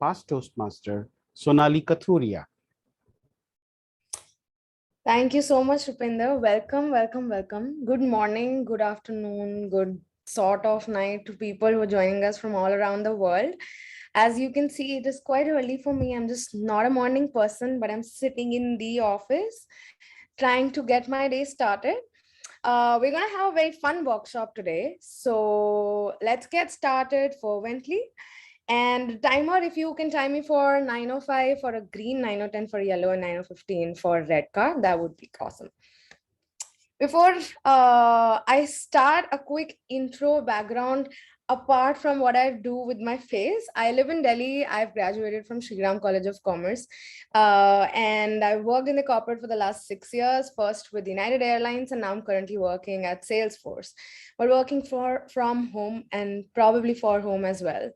past Toastmaster, Sonali Kathuria. Thank you so much, Rupinder. Welcome, welcome, welcome. Good morning, good afternoon, good sort of night to people who are joining us from all around the world. As you can see, it is quite early for me. I'm just not a morning person, but I'm sitting in the office trying to get my day started. We're going to have a very fun workshop today. So let's get started fervently. And timer, if you can time me for 9:05 for a green, 9:10 for yellow, and 9:15 for red card, that would be awesome. Before I start, a quick intro background. Apart from what I do with my face, I live in Delhi. I've graduated from Shri Ram College of Commerce, and I worked in the corporate for the last 6 years. First with United Airlines, and now I'm currently working at Salesforce, but working from home and probably for home as well.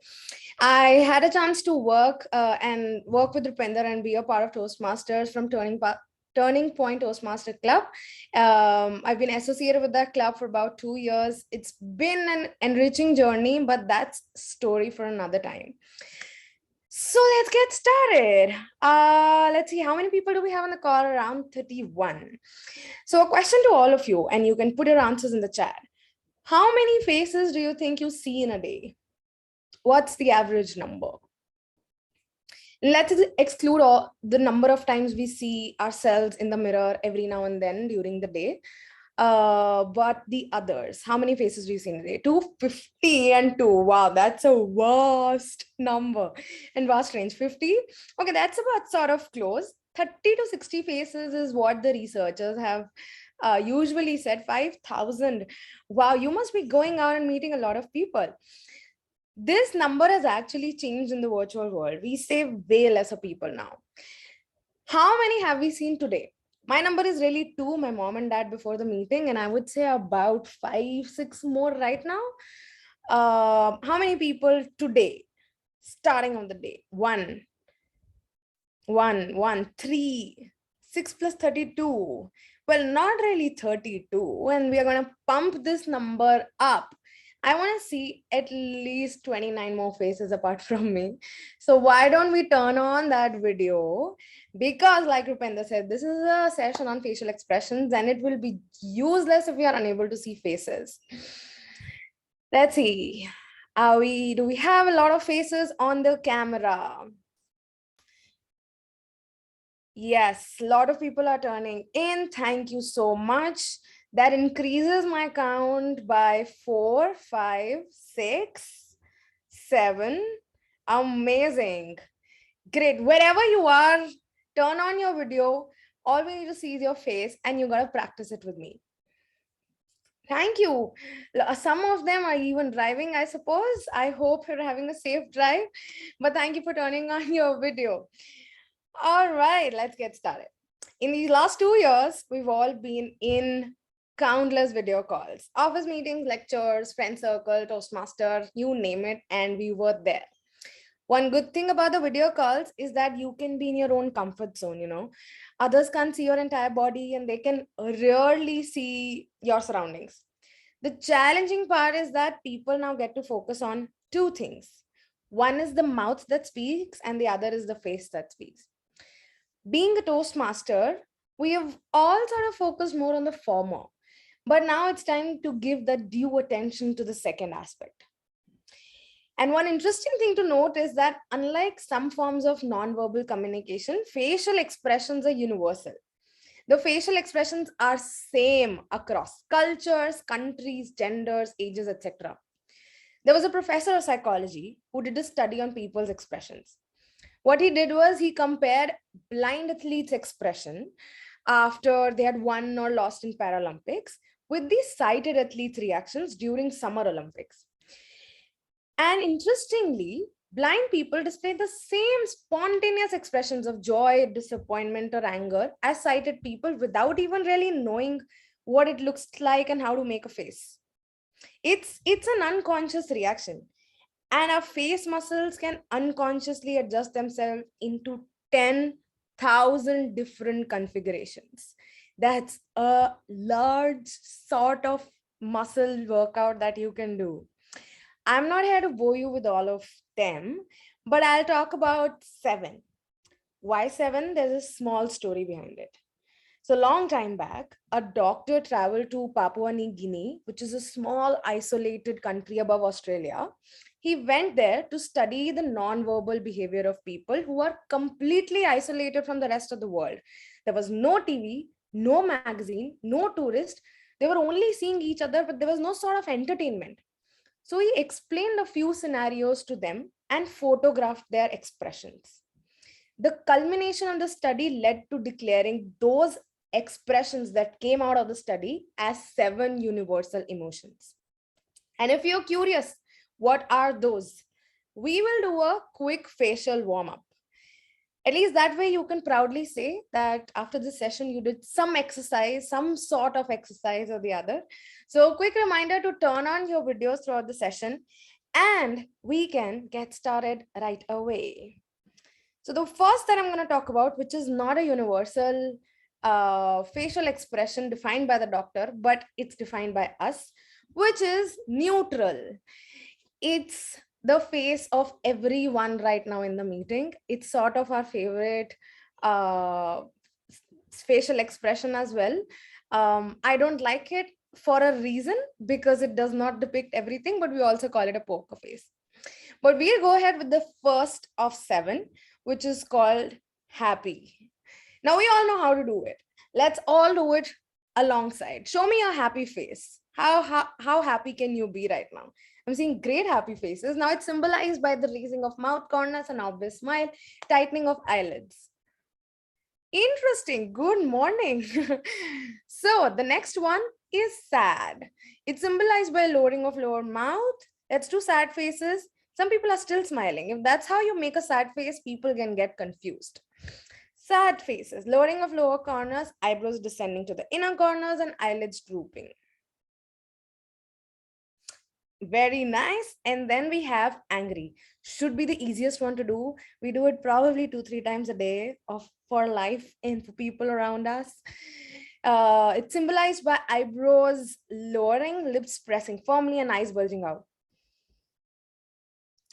I had a chance to work with Rupinder and be a part of Toastmasters from Turning Point Toastmaster Club. I've been associated with that club for about 2 years. It's been an enriching journey, but that's story for another time. So let's get started. Let's see, how many people do we have on the call? Around 31. So a question to all of you, and you can put your answers in the chat. How many faces do you think you see in a day? What's the average number? Let's exclude all the number of times we see ourselves in the mirror every now and then during the day. But the others, how many faces do you see in a day? 250 and 2. Wow, that's a vast number and vast range. 50. Okay, that's about sort of close. 30 to 60 faces is what the researchers have usually said. 5,000. Wow, you must be going out and meeting a lot of people. This number has actually changed in the virtual world. We say way lesser people now. How many have we seen today? My number is really 2, my mom and dad before the meeting, and I would say about 5, 6 more right now. How many people today, starting on the day? 1, 3, 6 plus 32. Well, not really 32, and we are going to pump this number up. I want to see at least 29 more faces apart from me. So why don't we turn on that video? Because like Rupenda said, this is a session on facial expressions and it will be useless if we are unable to see faces. Let's see. Do we have a lot of faces on the camera? Yes, a lot of people are turning in. Thank you so much. That increases my count by 4, 5, 6, 7. Amazing. Great. Wherever you are, turn on your video. All we need to see is your face and you got to practice it with me. Thank you. Some of them are even driving, I suppose. I hope you're having a safe drive, but thank you for turning on your video. All right, let's get started. In these last 2 years, we've all been in countless video calls, office meetings, lectures, friend circle, Toastmaster, you name it, and we were there. One good thing about the video calls is that you can be in your own comfort zone, Others can't see your entire body and they can rarely see your surroundings. The challenging part is that people now get to focus on 2 things. One is the mouth that speaks and the other is the face that speaks. Being a Toastmaster, we have all sort of focused more on the former, but now it's time to give the due attention to the second aspect. And one interesting thing to note is that unlike some forms of nonverbal communication, facial expressions are universal. The facial expressions are same across cultures, countries, genders, ages, etc. There was a professor of psychology who did a study on people's expressions. What he did was he compared blind athletes' expression after they had won or lost in Paralympics with the sighted athletes' reactions during Summer Olympics. And interestingly, blind people display the same spontaneous expressions of joy, disappointment, or anger as sighted people without even really knowing what it looks like and how to make a face. It's an unconscious reaction. And our face muscles can unconsciously adjust themselves into 10,000 different configurations. That's a large sort of muscle workout that you can do. I'm not here to bore you with all of them, but I'll talk about 7. Why 7? There's a small story behind it. So long time back, a doctor traveled to Papua New Guinea, which is a small isolated country above Australia. He went there to study the non-verbal behavior of people who are completely isolated from the rest of the world. There was no TV, no magazine, no tourist. They were only seeing each other, but there was no sort of entertainment. So he explained a few scenarios to them and photographed their expressions. The culmination of the study led to declaring those expressions that came out of the study as 7 universal emotions. And if you're curious, what are those? We will do a quick facial warm up. At least that way you can proudly say that after this session you did some exercise, some sort of exercise or the other. So quick reminder to turn on your videos throughout the session and we can get started right away. So the first that I'm going to talk about, which is not a universal facial expression defined by the doctor, but it's defined by us, which is neutral. It's the face of everyone right now in the meeting. It's sort of our favorite uh, facial expression as well. I don't like it for a reason because it does not depict everything, but we also call it a poker face. But we'll go ahead with the first of 7, which is called happy. Now we all know how to do it. Let's all do it alongside. Show me a happy face. How happy can you be right now? I'm seeing great happy faces. Now it's symbolized by the raising of mouth corners, an obvious smile, tightening of eyelids. Interesting. Good morning. So the next one is sad. It's symbolized by lowering of lower mouth. Let's do sad faces. Some people are still smiling. If that's how you make a sad face, people can get confused. Sad faces, lowering of lower corners, eyebrows descending to the inner corners, and eyelids drooping. Very nice. And then we have angry. Should be the easiest one to do. We do it probably 2-3 times a day for life and for people around us. It's symbolized by eyebrows lowering, lips pressing firmly, and eyes bulging out.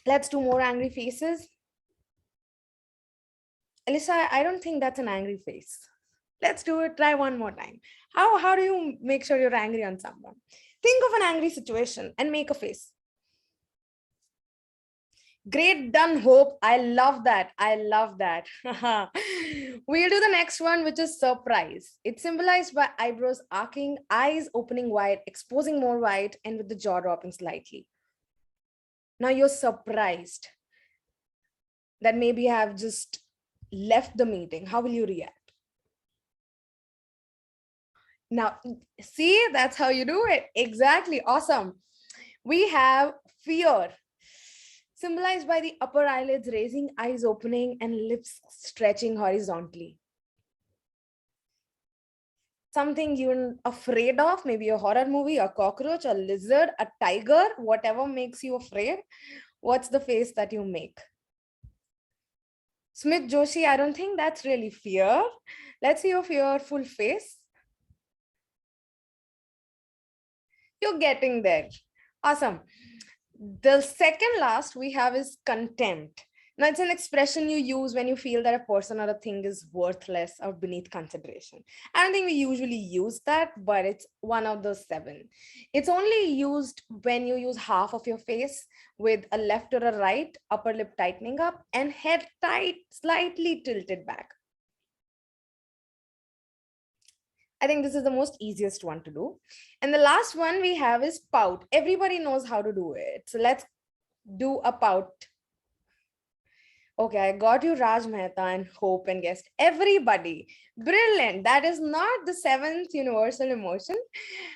Let's do more angry faces. Alyssa, I don't think that's an angry face. Let's do it. Try one more time. How do you make sure you're angry on someone? Think of an angry situation and make a face. Great done, Hope. I love that. I love that. We'll do the next one, which is surprise. It's symbolized by eyebrows arcing, eyes opening wide, exposing more wide, and with the jaw dropping slightly. Now you're surprised that maybe you have just left the meeting. How will you react? Now, see, that's how you do it. Exactly. Awesome. We have fear, symbolized by the upper eyelids raising, eyes opening, and lips stretching horizontally. Something you're afraid of, maybe a horror movie, a cockroach, a lizard, a tiger, whatever makes you afraid. What's the face that you make? Smith Joshi, I don't think that's really fear. Let's see your fearful face. You're getting there. Awesome. The second last we have is contempt. Now, it's an expression you use when you feel that a person or a thing is worthless or beneath consideration. I don't think we usually use that, but it's one of those 7. It's only used when you use half of your face with a left or a right, upper lip tightening up, and head tight, slightly tilted back. I think this is the most easiest one to do. And the last one we have is pout. Everybody knows how to do it. So let's do a pout. Okay, I got you, Raj Mehta and Hope and Guest. Everybody. Brilliant. That is not the 7th universal emotion.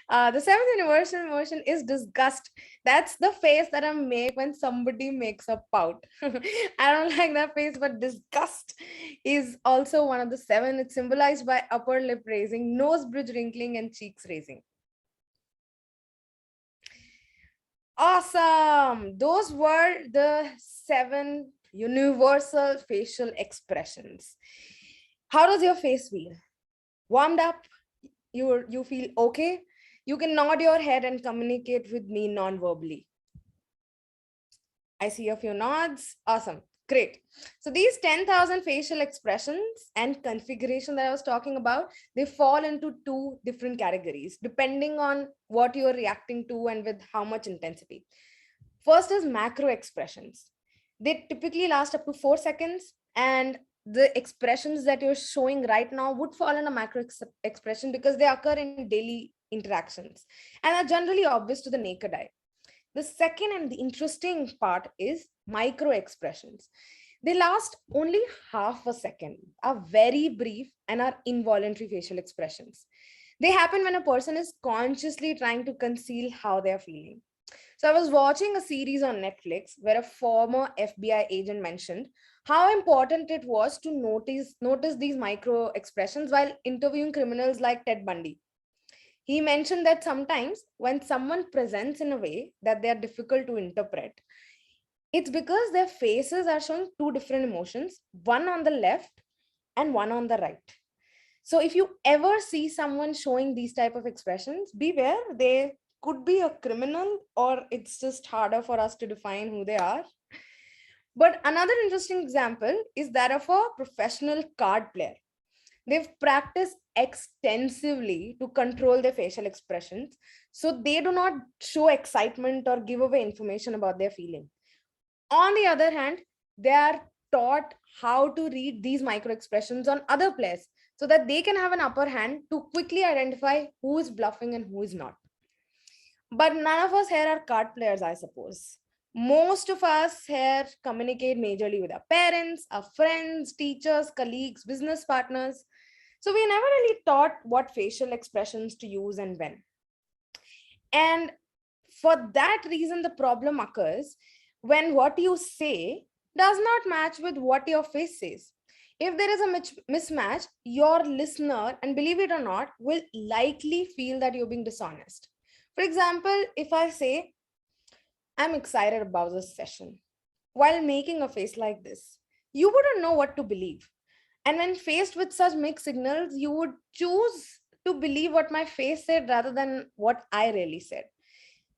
The 7th universal emotion is disgust. That's the face that I make when somebody makes a pout. I don't like that face, but disgust is also one of the 7. It's symbolized by upper lip raising, nose bridge wrinkling, and cheeks raising. Awesome. Those were the 7 universal facial expressions. How does your face feel? Warmed up? You feel okay? You can nod your head and communicate with me non-verbally. I see a few nods. Awesome. Great. So these 10,000 facial expressions and configuration that I was talking about, they fall into two different categories depending on what you're reacting to and with how much intensity. First is macro expressions. They typically last up to 4 seconds, and the expressions that you're showing right now would fall in a expression because they occur in daily interactions and are generally obvious to the naked eye. The second and the interesting part is micro expressions. They last only half a second, are very brief, and are involuntary facial expressions. They happen when a person is consciously trying to conceal how they're feeling. So I was watching a series on Netflix where a former FBI agent mentioned how important it was to notice these micro expressions while interviewing criminals like Ted Bundy. He mentioned that sometimes when someone presents in a way that they are difficult to interpret, it's because their faces are showing two different emotions, one on the left and one on the right. So if you ever see someone showing these type of expressions, beware, they could be a criminal or it's just harder for us to define who they are. But another interesting example is that of a professional card player. They've practiced extensively to control their facial expressions so they do not show excitement or give away information about their feeling. On the other hand, they are taught how to read these micro expressions on other players so that they can have an upper hand to quickly identify who is bluffing and who is not. But none of us here are card players, I suppose. Most of us here communicate majorly with our parents, our friends, teachers, colleagues, business partners. So we never really taught what facial expressions to use and when. And for that reason, the problem occurs when what you say does not match with what your face says. If there is a mismatch, your listener, and believe it or not, will likely feel that you're being dishonest. For example, if I say, I'm excited about this session, while making a face like this, you wouldn't know what to believe. And when faced with such mixed signals, you would choose to believe what my face said rather than what I really said.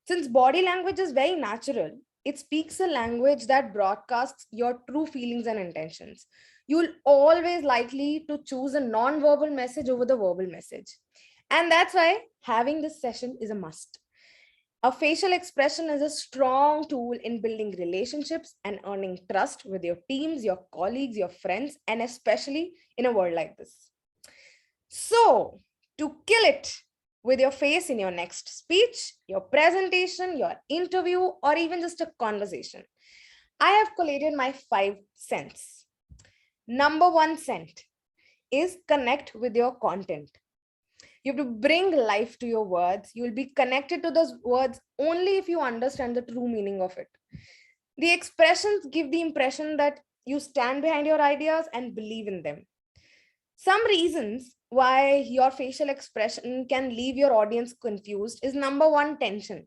Since body language is very natural, it speaks a language that broadcasts your true feelings and intentions. You'll always likely to choose a non-verbal message over the verbal message. And that's why having this session is a must. A facial expression is a strong tool in building relationships and earning trust with your teams, your colleagues, your friends, and especially in a world like this. So, to kill it with your face in your next speech, your presentation, your interview, or even just a conversation, I have collated my 5 cents. Number 1 cent is connect with your content. You have to bring life to your words. You will be connected to those words only if you understand the true meaning of it. The expressions give the impression that you stand behind your ideas and believe in them. Some reasons why your facial expression can leave your audience confused is number one, tension.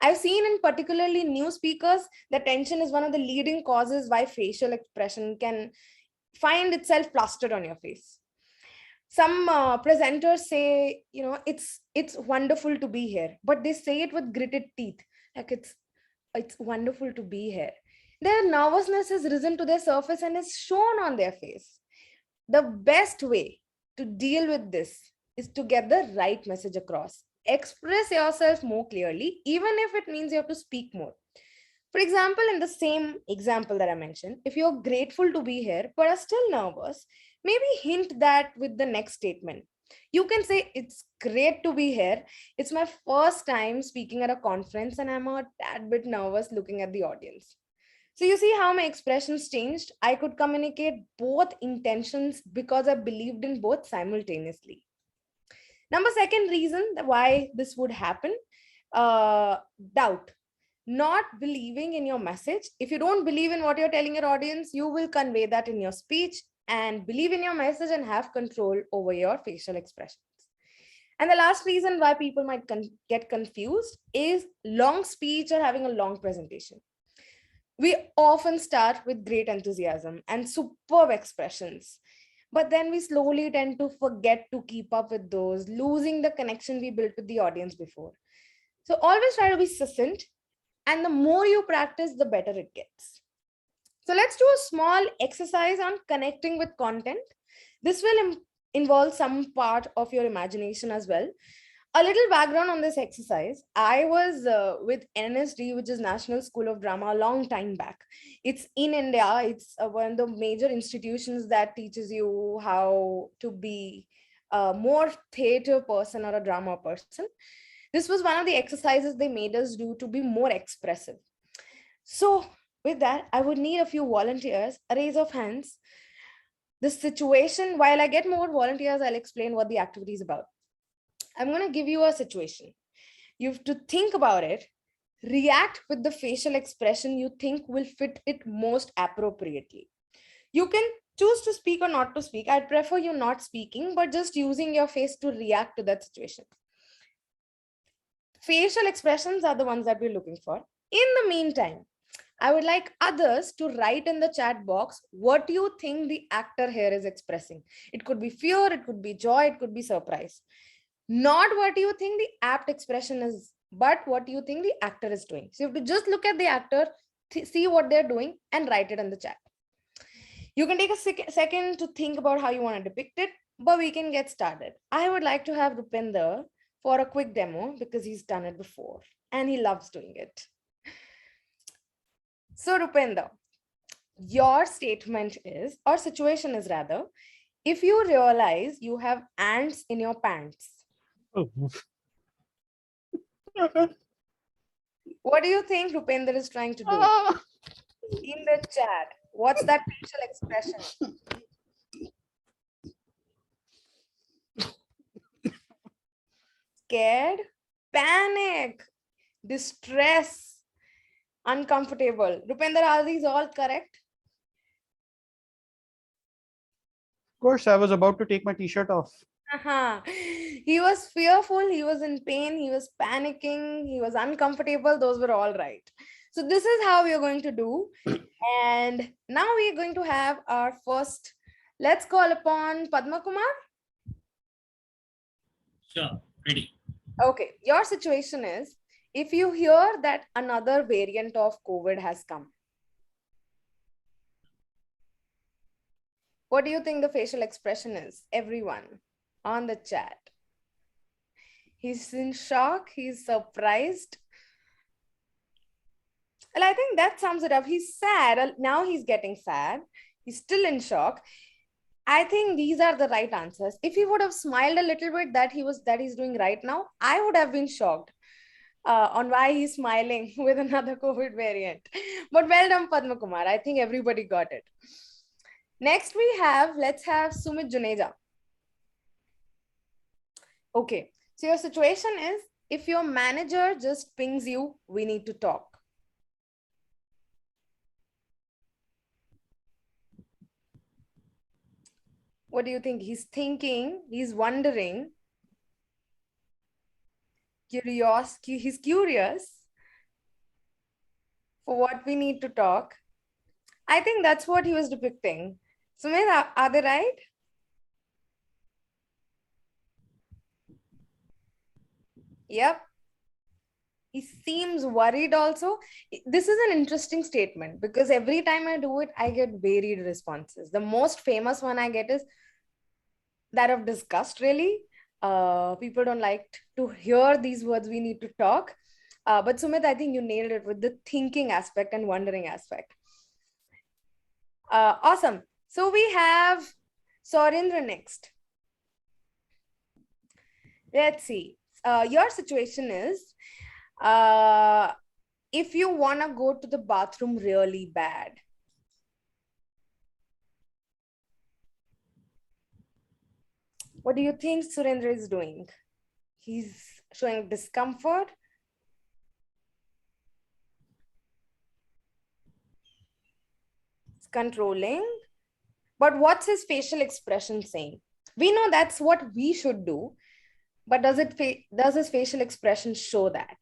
I've seen in particularly new speakers that tension is one of the leading causes why facial expression can find itself plastered on your face. Some presenters say, it's wonderful to be here, but they say it with gritted teeth, like it's wonderful to be here. Their nervousness has risen to their surface and is shown on their face. The best way to deal with this is to get the right message across. Express yourself more clearly, even if it means you have to speak more. For example, in the same example that I mentioned, if you're grateful to be here but are still nervous, maybe hint that with the next statement. You can say, it's great to be here. It's my first time speaking at a conference and I'm a tad bit nervous looking at the audience. So you see how my expressions changed? I could communicate both intentions because I believed in both simultaneously. Number second reason why this would happen, doubt. Not believing in your message. If you don't believe in what you're telling your audience, you will convey that in your speech and believe in your message and have control over your facial expressions. And the last reason why people might get confused is long speech or having a long presentation. We often start with great enthusiasm and superb expressions, but then we slowly tend to forget to keep up with those, losing the connection we built with the audience before. So always try to be succinct, and the more you practice, the better it gets. So let's do a small exercise on connecting with content. This will involve some part of your imagination as well. A little background on this exercise. I was with NSD, which is National School of Drama, a long time back. It's in India. It's one of the major institutions that teaches you how to be a more theater person or a drama person. This was one of the exercises they made us do to be more expressive. So with that, I would need a few volunteers, a raise of hands. The situation, while I get more volunteers, I'll explain what the activity is about. I'm going to give you a situation. You have to think about it, react with the facial expression you think will fit it most appropriately. You can choose to speak or not to speak. I'd prefer you not speaking, but just using your face to react to that situation. Facial expressions are the ones that we're looking for. In the meantime, I would like others to write in the chat box what you think the actor here is expressing. It could be fear, it could be joy, it could be surprise. Not what you think the apt expression is, but what you think the actor is doing. So you have to just look at the actor, see what they're doing, and write it in the chat. You can take a second to think about how you want to depict it, but we can get started. I would like to have Rupinder for a quick demo because he's done it before and he loves doing it. So Rupinder, your statement is, or situation is rather, if you realize you have ants in your pants, Oh. what do you think Rupinder is trying to do? In the chat, what's that facial expression? Scared, panic, distress, uncomfortable. Rupinder, are these all correct? Of course, I was about to take my t-shirt off. He was fearful, he was in pain, he was panicking, he was uncomfortable. Those were all right. So this is how we are going to do. And now we are going to have our first, let's call upon Padma Kumar. Sure, ready. Okay, your situation is, if you hear that another variant of COVID has come, what do you think the facial expression is? Everyone on the chat. He's in shock, he's surprised. Well, I think that sums it up. He's sad. Now he's getting sad. He's still in shock. I think these are the right answers. If he would have smiled a little bit that he's doing right now, I would have been shocked on why he's smiling with another COVID variant. But well done, Padma Kumar. I think everybody got it. Next let's have Sumit Juneja. Okay, so your situation is, if your manager just pings you, we need to talk. What do you think? He's thinking, he's wondering, he's curious for what we need to talk. I think that's what he was depicting. Sumit, are they right? Yep. He seems worried also. This is an interesting statement because every time I do it, I get varied responses. The most famous one I get is that of disgust, really. People don't like to hear these words, we need to talk. But Sumit, I think you nailed it with the thinking aspect and wondering aspect. Awesome. So we have Sorendra next. Let's see. Your situation is, if you want to go to the bathroom really bad, what do you think Surendra is doing? He's showing discomfort. It's controlling. But what's his facial expression saying? We know that's what we should do, but does his facial expression show that?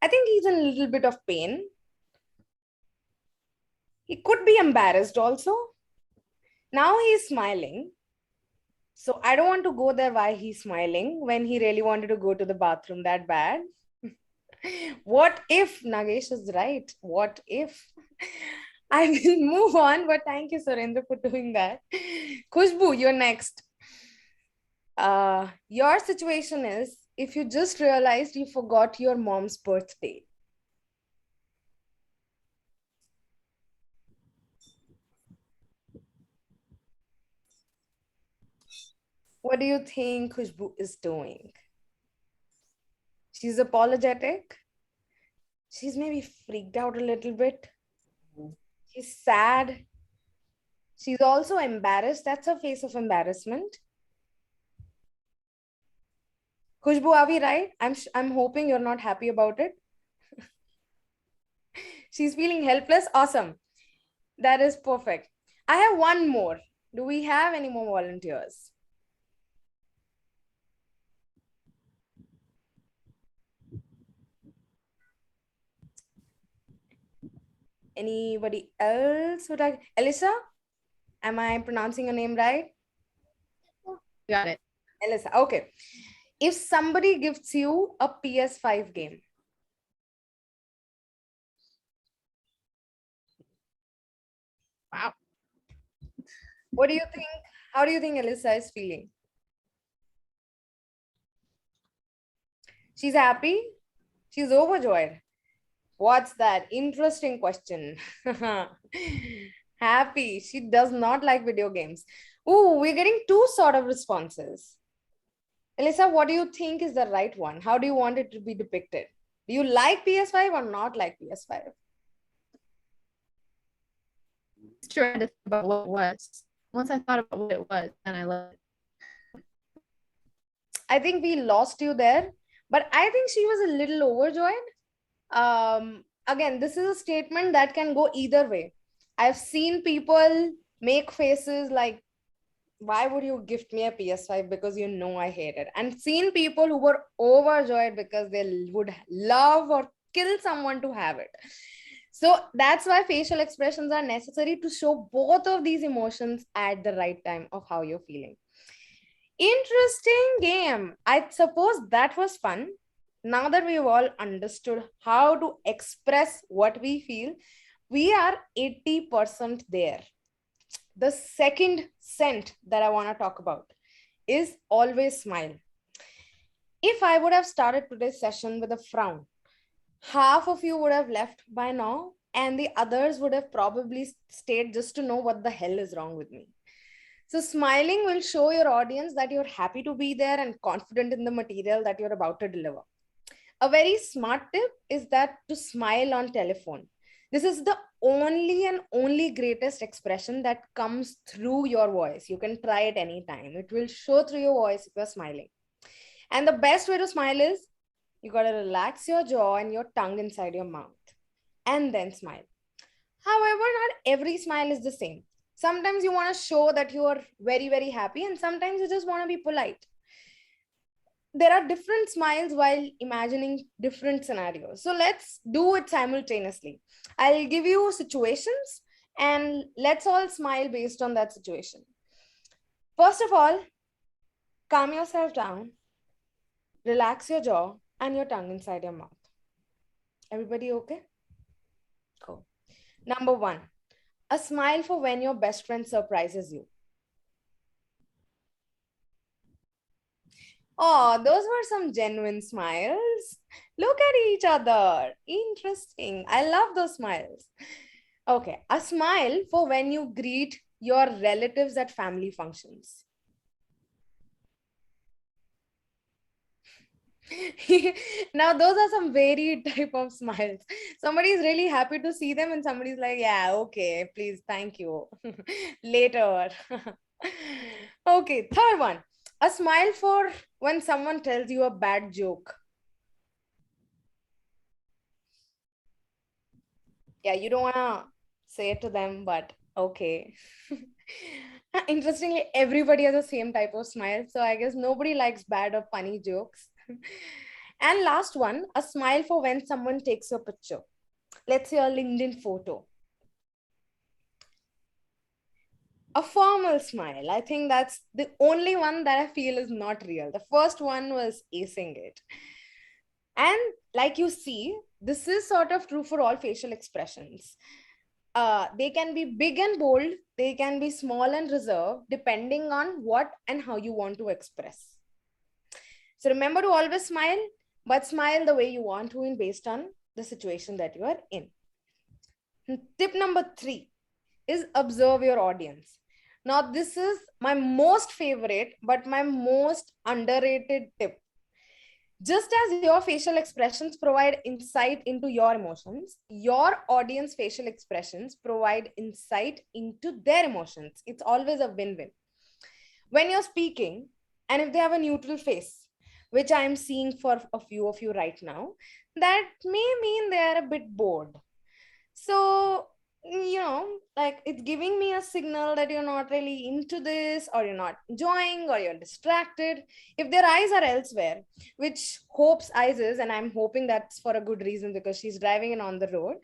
I think he's in a little bit of pain. He could be embarrassed also. Now he's smiling. So I don't want to go there why he's smiling when he really wanted to go to the bathroom that bad. What if Nagesh is right? What if? I will move on, but thank you, Surendra, for doing that. Khushbu, you're next. Your situation is if you just realized you forgot your mom's birthday. What do you think Khushbu is doing? She's apologetic. She's maybe freaked out a little bit. She's sad. She's also embarrassed. That's a face of embarrassment. Khushbu, are we right? I'm hoping you're not happy about it. She's feeling helpless. Awesome. That is perfect. I have one more. Do we have any more volunteers? Anybody else would like? Elisa? Am I pronouncing your name right? Got it. Elisa. Okay. If somebody gives you a PS5 game, Wow. what do you think? How do you think Elisa is feeling? She's happy? She's overjoyed. What's that? Interesting question. Happy. She does not like video games. Ooh, we're getting two sort of responses. Elisa, what do you think is the right one? How do you want it to be depicted? Do you like PS5 or not like PS5? Just trying to think about what it was. Once I thought about what it was, then I loved it. I think we lost you there, but I think she was a little overjoyed. Again, this is a statement that can go either way. I've seen people make faces like, why would you gift me a PS5 because you know I hate it? And seen people who were overjoyed because they would love or kill someone to have it. So that's why facial expressions are necessary to show both of these emotions at the right time of how you're feeling. Interesting game. I suppose that was fun. Now that we've all understood how to express what we feel, we are 80% there. The second scent that I want to talk about is always smile. If I would have started today's session with a frown, half of you would have left by now, and the others would have probably stayed just to know what the hell is wrong with me. So, smiling will show your audience that you're happy to be there and confident in the material that you're about to deliver. A very smart tip is that to smile on telephone. This is the only and only greatest expression that comes through your voice. You can try it anytime. It will show through your voice if you're smiling. And the best way to smile is you got to relax your jaw and your tongue inside your mouth and then smile. However, not every smile is the same. Sometimes you want to show that you are very, very happy, and sometimes you just want to be polite. There are different smiles while imagining different scenarios. So let's do it simultaneously. I'll give you situations and let's all smile based on that situation. First of all, calm yourself down, relax your jaw and your tongue inside your mouth. Everybody okay? Cool. Number one, a smile for when your best friend surprises you. Oh, those were some genuine smiles. Look at each other. Interesting. I love those smiles. Okay, a smile for when you greet your relatives at family functions. Now, those are some varied type of smiles. Somebody's really happy to see them, and somebody's like, yeah, okay, please, thank you. Later. Okay, third one. A smile for when someone tells you a bad joke. Yeah, you don't want to say it to them, but okay. Interestingly, everybody has the same type of smile. So I guess nobody likes bad or funny jokes. And last one, a smile for when someone takes your picture. Let's say a LinkedIn photo. A formal smile. I think that's the only one that I feel is not real. The first one was acing it. And like you see, this is sort of true for all facial expressions. They can be big and bold, they can be small and reserved, depending on what and how you want to express. So remember to always smile, but smile the way you want to and based on the situation that you are in. Tip number 3 is observe your audience. Now, this is my most favorite, but my most underrated tip. Just as your facial expressions provide insight into your emotions, your audience facial expressions provide insight into their emotions. It's always a win-win. When you're speaking, and if they have a neutral face, which I'm seeing for a few of you right now, that may mean they're a bit bored. So, like it's giving me a signal that you're not really into this, or you're not enjoying, or you're distracted. If their eyes are elsewhere, which Hope's eyes is, and I'm hoping that's for a good reason because she's driving and on the road,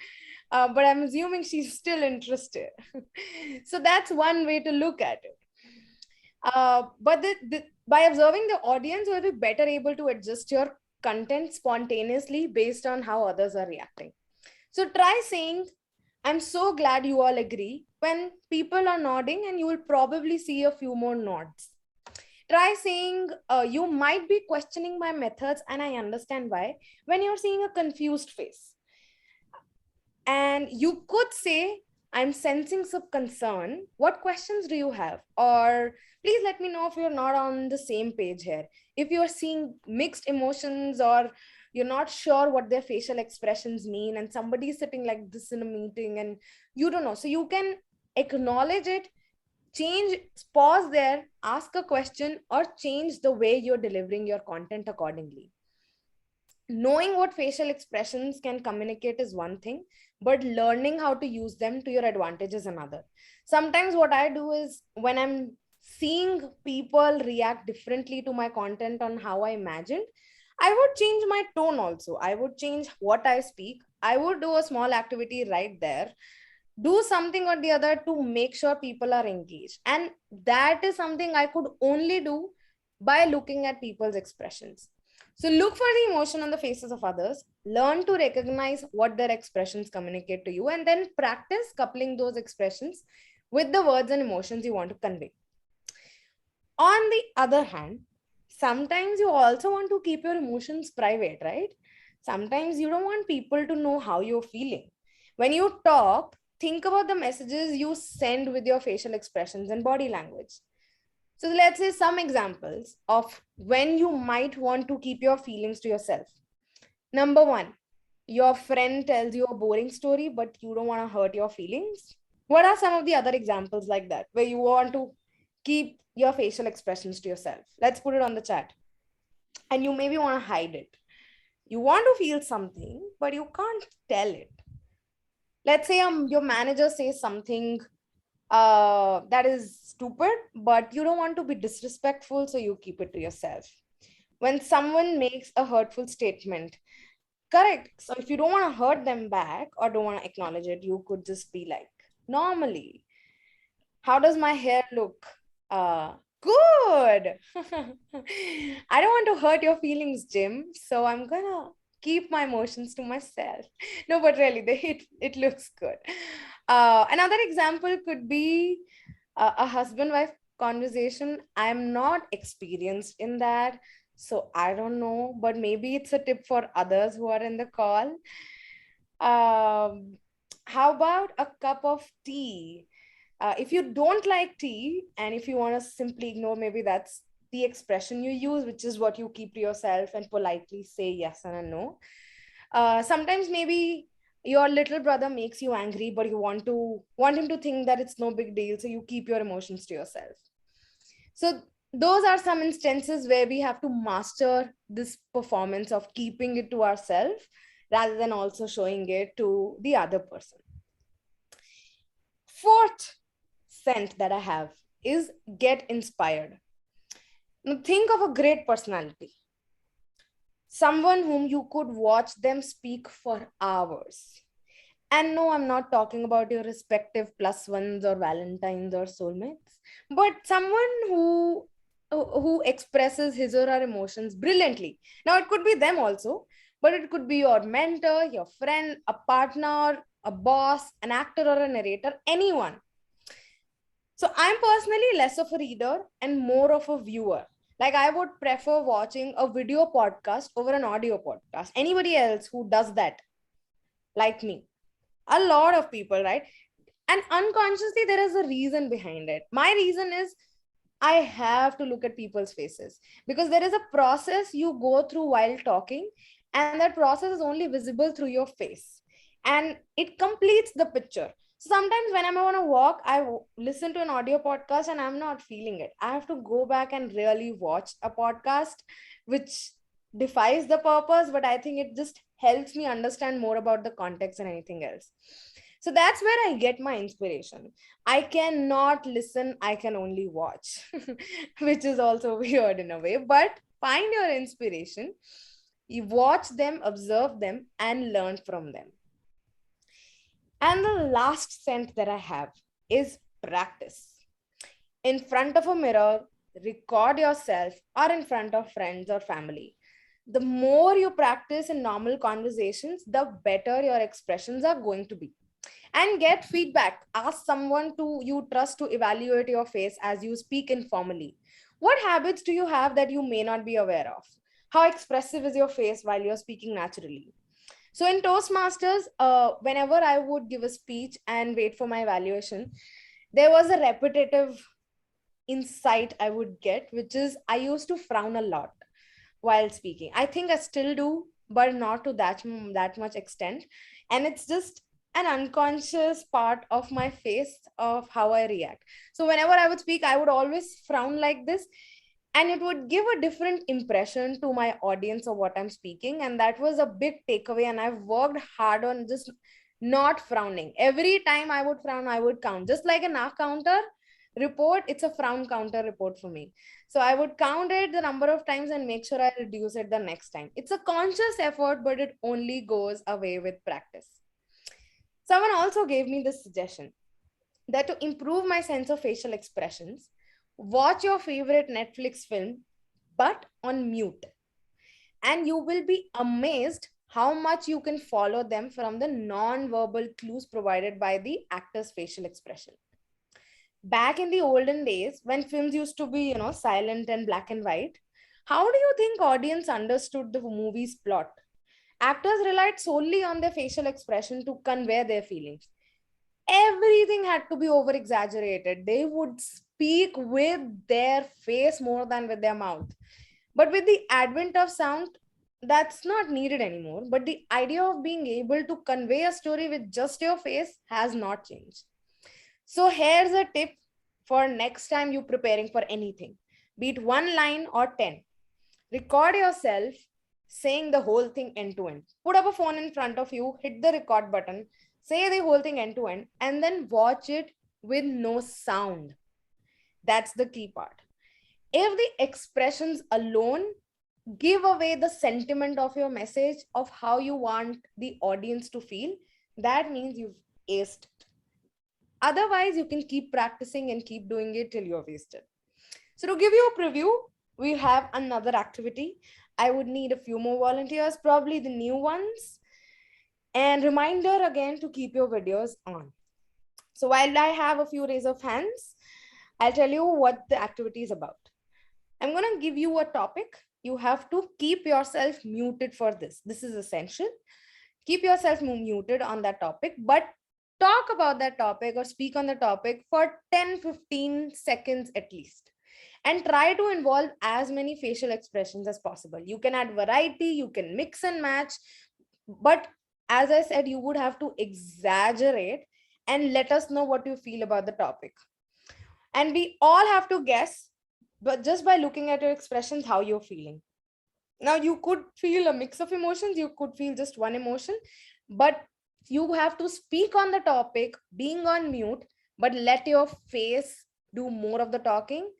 but I'm assuming she's still interested. So that's one way to look at it. But by observing the audience, you'll be better able to adjust your content spontaneously based on how others are reacting. So try saying, I'm so glad you all agree, when people are nodding, and you will probably see a few more nods. Try saying, you might be questioning my methods and I understand why, when you're seeing a confused face. And you could say, I'm sensing some concern. What questions do you have? Or please let me know if you're not on the same page here. If you're seeing mixed emotions, or you're not sure what their facial expressions mean, and somebody is sitting like this in a meeting and you don't know. So you can acknowledge it, change, pause there, ask a question, or change the way you're delivering your content accordingly. Knowing what facial expressions can communicate is one thing, but learning how to use them to your advantage is another. Sometimes what I do is, when I'm seeing people react differently to my content on how I imagined, I would change my tone also. I would change what I speak. I would do a small activity right there, do something or the other to make sure people are engaged. And that is something I could only do by looking at people's expressions. So look for the emotion on the faces of others, learn to recognize what their expressions communicate to you, and then practice coupling those expressions with the words and emotions you want to convey. On the other hand, sometimes you also want to keep your emotions private, right? Sometimes you don't want people to know how you're feeling. When you talk, think about the messages you send with your facial expressions and body language. So let's say some examples of when you might want to keep your feelings to yourself. Number 1, your friend tells you a boring story, but you don't want to hurt your feelings. What are some of the other examples like that, where you want to keep your facial expressions to yourself? Let's put it on the chat. And you maybe want to hide it. You want to feel something, but you can't tell it. Let's say your manager says something that is stupid, but you don't want to be disrespectful, so you keep it to yourself. When someone makes a hurtful statement, correct. So if you don't want to hurt them back or don't want to acknowledge it, you could just be like, normally, how does my hair look? Good. I don't want to hurt your feelings, Jim. So I'm gonna keep my emotions to myself. No, but really, it looks good. Another example could be a husband-wife conversation. I'm not experienced in that, so I don't know, but maybe it's a tip for others who are in the call. How about a cup of tea? If you don't like tea, and if you want to simply ignore, maybe that's the expression you use, which is what you keep to yourself and politely say yes and a no. Sometimes maybe your little brother makes you angry, but you want him to think that it's no big deal, so you keep your emotions to yourself. So those are some instances where we have to master this performance of keeping it to ourselves rather than also showing it to the other person. Fourth scent that I have is get inspired. Now think of a great personality, someone whom you could watch them speak for hours. And no, I'm not talking about your respective plus ones or Valentines or soulmates, but someone who expresses his or her emotions brilliantly. Now it could be them also, but it could be your mentor, your friend, a partner, a boss, an actor, or a narrator, anyone. So I'm personally less of a reader and more of a viewer. Like I would prefer watching a video podcast over an audio podcast. Anybody else who does that, like me? A lot of people, right? And unconsciously, there is a reason behind it. My reason is I have to look at people's faces because there is a process you go through while talking, and that process is only visible through your face and it completes the picture. So sometimes when I'm on a walk, listen to an audio podcast and I'm not feeling it. I have to go back and really watch a podcast, which defies the purpose, but I think it just helps me understand more about the context and anything else. So that's where I get my inspiration. I cannot listen, I can only watch, which is also weird in a way, but find your inspiration. You watch them, observe them, and learn from them. And the last scent that I have is practice. In front of a mirror, record yourself, or in front of friends or family. The more you practice in normal conversations, the better your expressions are going to be. And get feedback. Ask someone to you trust to evaluate your face as you speak informally. What habits do you have that you may not be aware of? How expressive is your face while you're speaking naturally? So in Toastmasters, whenever I would give a speech and wait for my evaluation, there was a repetitive insight I would get, which is I used to frown a lot while speaking. I think I still do, but not to that much extent. And it's just an unconscious part of my face of how I react. So whenever I would speak, I would always frown like this, and it would give a different impression to my audience of what I'm speaking. And that was a big takeaway. And I've worked hard on just not frowning. Every time I would frown, I would count. Just like a knock counter report, it's a frown counter report for me. So I would count it the number of times and make sure I reduce it the next time. It's a conscious effort, but it only goes away with practice. Someone also gave me this suggestion that to improve my sense of facial expressions, watch your favorite Netflix film, but on mute. And you will be amazed how much you can follow them from the non-verbal clues provided by the actor's facial expression. Back in the olden days, when films used to be, silent and black and white, how do you think audience understood the movie's plot? Actors relied solely on their facial expression to convey their feelings. Everything had to be over exaggerated. They would speak with their face more than with their mouth. But with the advent of sound, that's not needed anymore. But the idea of being able to convey a story with just your face has not changed. So here's a tip for next time you're preparing for anything, be it one line or 10. Record yourself saying the whole thing end to end. Put up a phone in front of you, hit the record button, say the whole thing end to end, and then watch it with no sound. That's the key part. If the expressions alone give away the sentiment of your message, of how you want the audience to feel, that means you've aced it. Otherwise, you can keep practicing and keep doing it till you're wasted. So to give you a preview, we have another activity. I would need a few more volunteers, probably the new ones. And reminder again to keep your videos on. So while I have a few raise of hands, I'll tell you what the activity is about. I'm going to give you a topic. You have to keep yourself muted for this. This is essential. Keep yourself muted on that topic, but talk about that topic or speak on the topic for 10-15 seconds at least. And try to involve as many facial expressions as possible. You can add variety, you can mix and match, but as I said, you would have to exaggerate and let us know what you feel about the topic. And we all have to guess, but just by looking at your expressions, how you're feeling. Now, you could feel a mix of emotions, you could feel just one emotion, but you have to speak on the topic, being on mute, but let your face do more of the talking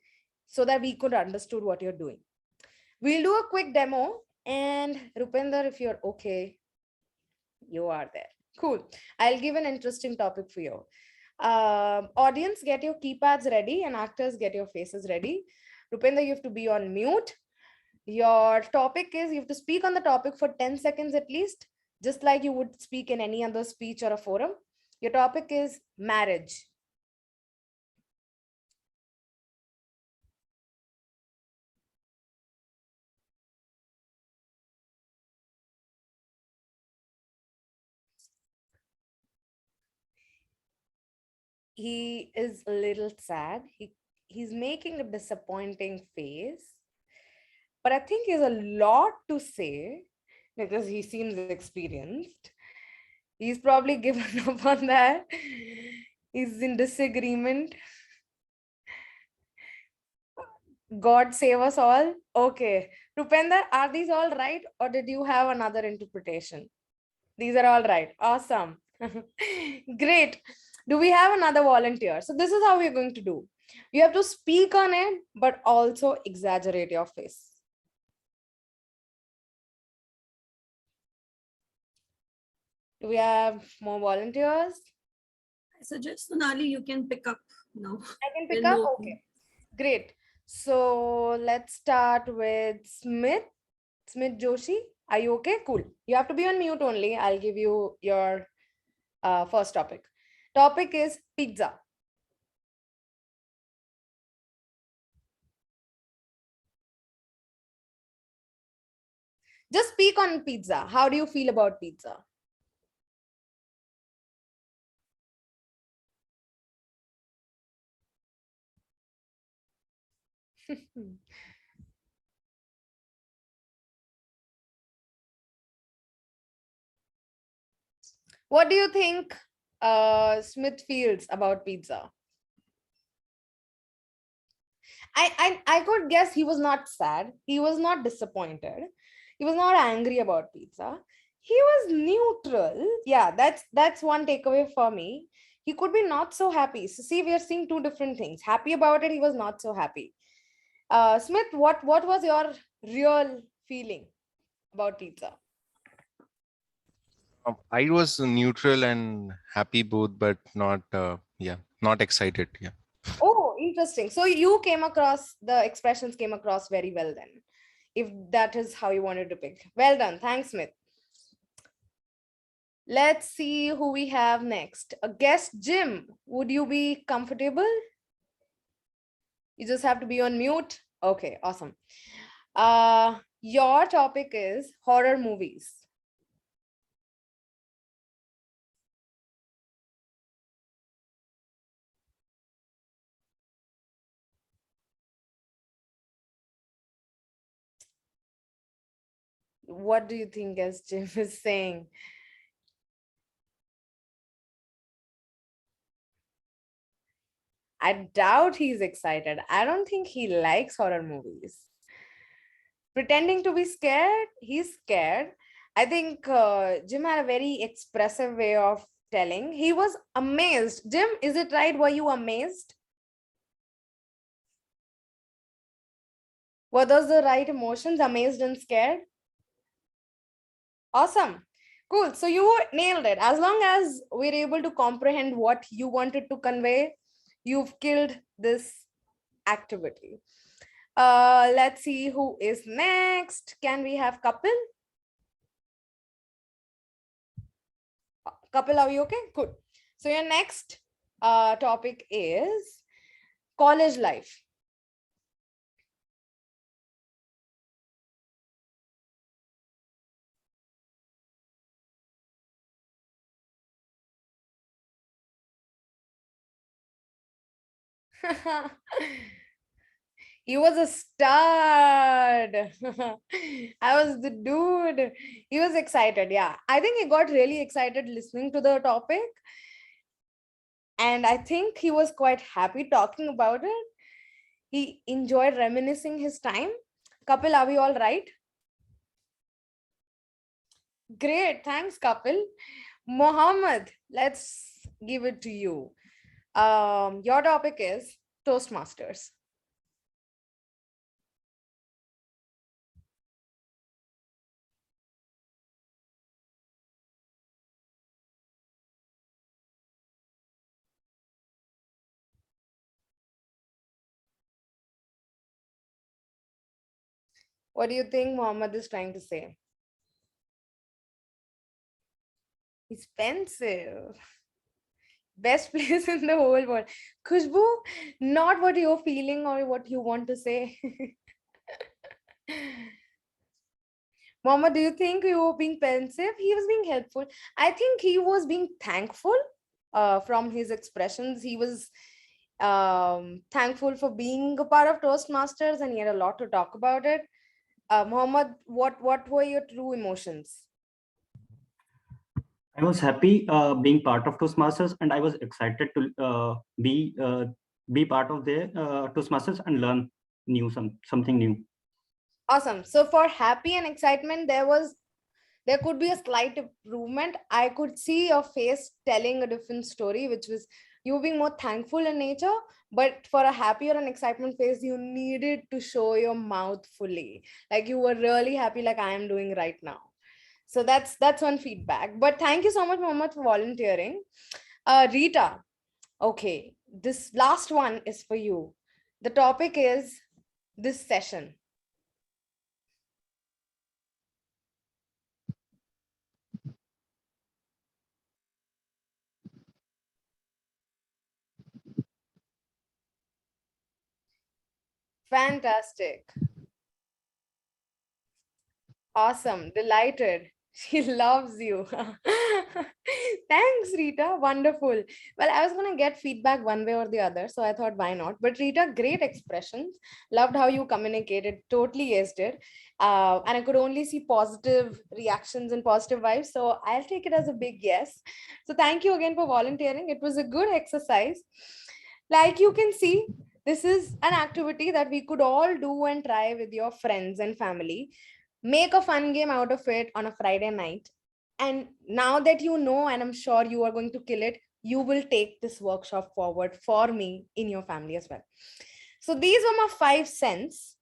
so that we could understood what you're doing. We'll do a quick demo, and Rupinder, if you're okay, you are there. Cool. I'll give an interesting topic for you. Audience, get your keypads ready, and actors, get your faces ready. Rupinder, you have to be on mute. Your topic is, you have to speak on the topic for 10 seconds at least. just like you would speak in any other speech or a forum. Your topic is marriage. He is a little sad. He's making a disappointing face, but I think he has a lot to say because he seems experienced. He's probably given up on that. He's in disagreement. God save us all. Okay. Rupender, are these all right, or did you have another interpretation? These are all right. Awesome. Great. Do we have another volunteer? So this is how we're going to do. You have to speak on it, but also exaggerate your face. Do we have more volunteers? I suggest Sonali, you can pick up now. I can pick Then up? no- Okay. Great. So let's start with Smith. Smith Joshi. Are you okay? Cool. You have to be on mute only. I'll give you your first topic. Topic is pizza. Just speak on pizza. How do you feel about pizza? What do you think Smith feels about pizza? I could guess he was not sad. He was not disappointed. He was not angry about pizza. He was neutral. Yeah, that's one takeaway for me. He could be not so happy. So see, we are seeing two different things. Happy about it, he was not so happy. Smith, what was your real feeling about pizza? I was neutral and happy both, but not, not excited. Yeah. Oh, interesting. So you came across, the expressions came across very well then, if that is how you wanted to pick. Well done. Thanks, Smith. Let's see who we have next. A guest, Jim. Would you be comfortable? You just have to be on mute. Okay, awesome. Your topic is horror movies. What do you think as Jim is saying? I doubt he's excited. I don't think he likes horror movies. Pretending to be scared, he's scared. I think Jim had a very expressive way of telling. He was amazed. Jim, is it right? Were you amazed? Were those the right emotions, amazed and scared? Awesome. Cool. So you nailed it. As long as we're able to comprehend what you wanted to convey, you've killed this activity. Let's see who is next. Can we have Kapil? Kapil, are you okay? Good. So your next topic is college life. He was a stud. I was the dude. He was excited. Yeah. I think he got really excited listening to the topic. And I think he was quite happy talking about it. He enjoyed reminiscing his time. Kapil, are we all right? Great. Thanks, Kapil. Mohammed, let's give it to you. Your topic is Toastmasters. What do you think Mohammed is trying to say? He's pensive. Best place in the whole world. Khushbu, not what you're feeling or what you want to say. Mama, do you think you were being pensive? He was being helpful. I think he was being thankful from his expressions. He was thankful for being a part of Toastmasters and he had a lot to talk about it. Mohammed, what were your true emotions? I was happy being part of Toastmasters, and I was excited to be part of the Toastmasters and learn something new. Awesome. So for happy and excitement, there could be a slight improvement. I could see your face telling a different story, which was you being more thankful in nature. But for a happy or an excitement face, you needed to show your mouth fully. Like you were really happy, like I am doing right now. So that's one feedback. But thank you so much, Mohammed, for volunteering. Rita, okay, this last one is for you. The topic is this session. Fantastic. Awesome. Delighted. She loves you. Thanks, Rita. Wonderful. Well, I was going to get feedback one way or the other, so I thought, why not? But Rita, great expressions. Loved how you communicated. Totally aced it. And I could only see positive reactions and positive vibes. So I'll take it as a big yes. So thank you again for volunteering. It was a good exercise. Like you can see, this is an activity that we could all do and try with your friends and family. Make a fun game out of it on a Friday night. And now that you know, and I'm sure you are going to kill it, you will take this workshop forward for me in your family as well. So these were my 5 cents.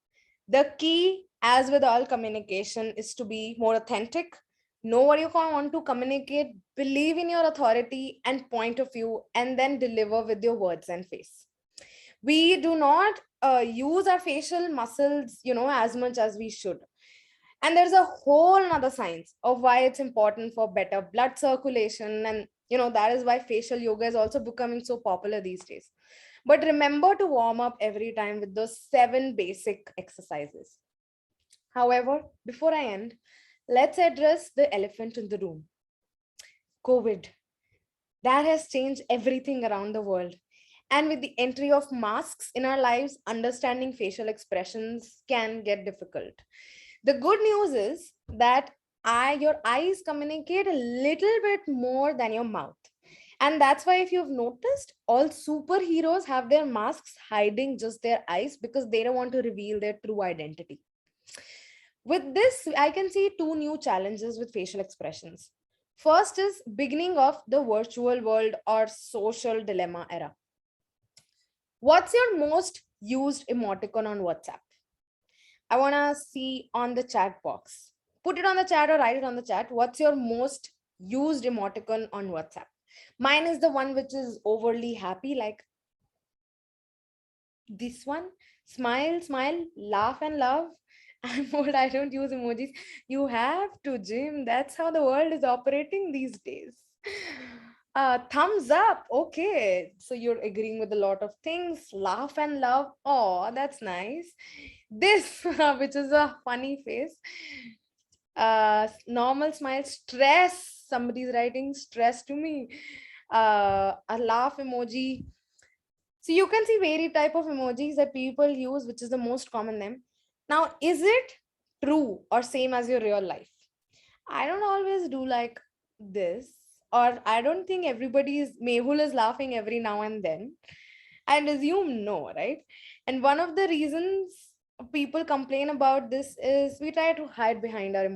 The key, as with all communication, is to be more authentic. Know what you want to communicate, believe in your authority and point of view, and then deliver with your words and face. We do not use our facial muscles, as much as we should. And there's a whole nother science of why it's important for better blood circulation. And, that is why facial yoga is also becoming so popular these days. But remember to warm up every time with those 7 basic exercises. However, before I end, let's address the elephant in the room. COVID. That has changed everything around the world. And with the entry of masks in our lives, understanding facial expressions can get difficult. The good news is that your eyes communicate a little bit more than your mouth. And that's why, if you've noticed, all superheroes have their masks hiding just their eyes because they don't want to reveal their true identity. With this, I can see 2 new challenges with facial expressions. First is beginning of the virtual world or social dilemma era. What's your most used emoticon on WhatsApp? I want to see on the chat box. Put it on the chat or write it on the chat. What's your most used emoticon on WhatsApp? Mine is the one which is overly happy, like this one. Smile, smile, laugh and love. I'm old, I don't use emojis. You have to, Jim. That's how the world is operating these days. Thumbs up. Okay. So you're agreeing with a lot of things. Laugh and love. Oh, that's nice. This, which is a funny face. Normal smile. Stress. Somebody's writing stress to me. A laugh emoji. So you can see varied type of emojis that people use, which is the most common name. Now, is it true or same as your real life? I don't always do like this, or I don't think Mehul is laughing every now and then. I'd assume no, right? And one of the reasons people complain about this is we try to hide behind our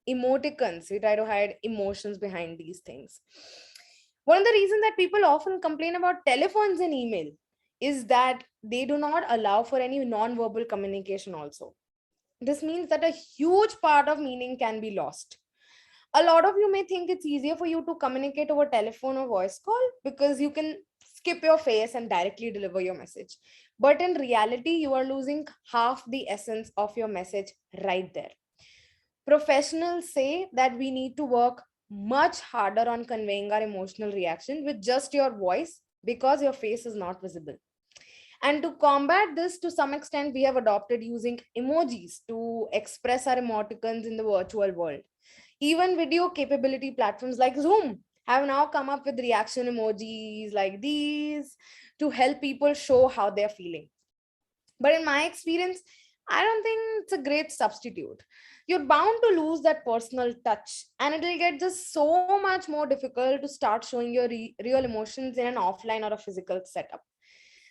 emoticons. We try to hide emotions behind these things. One of the reasons that people often complain about telephones and email is that they do not allow for any non-verbal communication also. This means that a huge part of meaning can be lost. A lot of you may think it's easier for you to communicate over telephone or voice call because you can skip your face and directly deliver your message. But in reality, you are losing half the essence of your message right there. Professionals say that we need to work much harder on conveying our emotional reaction with just your voice because your face is not visible. And to combat this, to some extent, we have adopted using emojis to express our emoticons in the virtual world. Even video capability platforms like Zoom have now come up with reaction emojis like these to help people show how they're feeling. But in my experience, I don't think it's a great substitute. You're bound to lose that personal touch, and it'll get just so much more difficult to start showing your real emotions in an offline or a physical setup.